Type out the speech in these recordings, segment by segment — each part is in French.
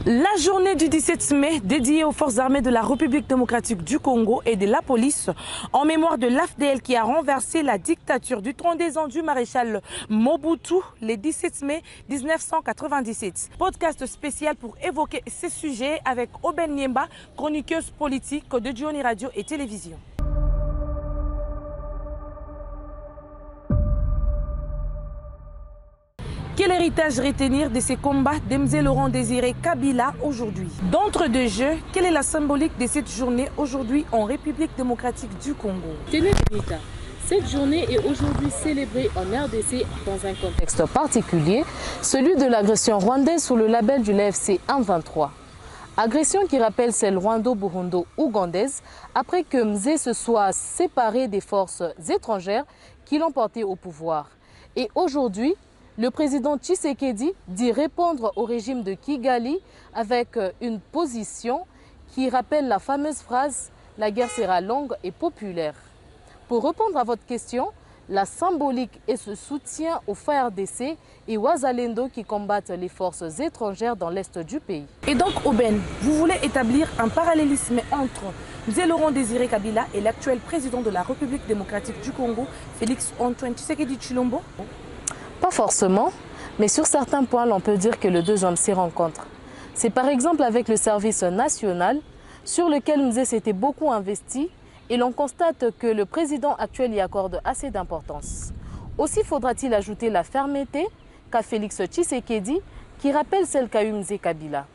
La journée du 17 mai dédiée aux forces armées de la République démocratique du Congo et de la police en mémoire de l'AFDL qui a renversé la dictature du 32 ans du maréchal Mobutu le 17 mai 1997. Podcast spécial pour évoquer ces sujets avec Aubaine Niemba, chroniqueuse politique de Dioni Radio et Télévision. Quel héritage retenir de ces combats d'Mzee Laurent Désiré Kabila aujourd'hui? D'entre deux jeux, quelle est la symbolique de cette journée aujourd'hui en République démocratique du Congo? Tenez, Benita, cette journée est aujourd'hui célébrée en RDC dans un contexte particulier, celui de l'agression rwandaise sous le label du l'AFC M23. Agression qui rappelle celle rwando-burundo-ougandaise après que Mzee se soit séparé des forces étrangères qui l'ont porté au pouvoir. Et aujourd'hui, le président Tshisekedi dit répondre au régime de Kigali avec une position qui rappelle la fameuse phrase « La guerre sera longue et populaire ». Pour répondre à votre question, la symbolique est ce soutien aux FARDC et Wazalendo qui combattent les forces étrangères dans l'est du pays. Et donc, Aubaine, vous voulez établir un parallélisme entre Mzee Laurent Désiré Kabila et l'actuel président de la République démocratique du Congo, Félix Antoine Tshisekedi Tshilombo? Pas forcément, mais sur certains points, l'on peut dire que les deux hommes s'y rencontrent. C'est par exemple avec le service national, sur lequel Mzee s'était beaucoup investi, et l'on constate que le président actuel y accorde assez d'importance. Aussi faudra-t-il ajouter la fermeté qu'a Félix Tshisekedi, qui rappelle celle qu'a eu Mzee Kabila.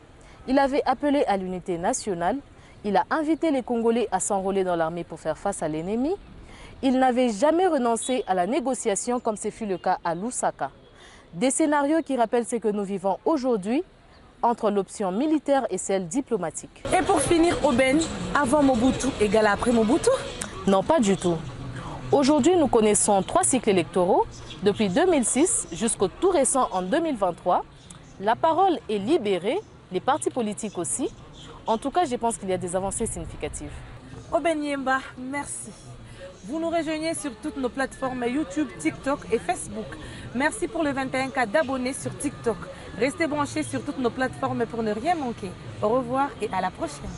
Il avait appelé à l'unité nationale, il a invité les Congolais à s'enrôler dans l'armée pour faire face à l'ennemi. Il n'avait jamais renoncé à la négociation comme ce fut le cas à Lusaka. Des scénarios qui rappellent ce que nous vivons aujourd'hui entre l'option militaire et celle diplomatique. Et pour finir, Aubaine, avant Mobutu égale après Mobutu? Non, pas du tout. Aujourd'hui, nous connaissons 3 cycles électoraux, depuis 2006 jusqu'au tout récent en 2023. La parole est libérée, les partis politiques aussi. En tout cas, je pense qu'il y a des avancées significatives. Aubaine Niemba, merci. Vous nous rejoignez sur toutes nos plateformes YouTube, TikTok et Facebook. Merci pour le 21K d'abonnés sur TikTok. Restez branchés sur toutes nos plateformes pour ne rien manquer. Au revoir et à la prochaine.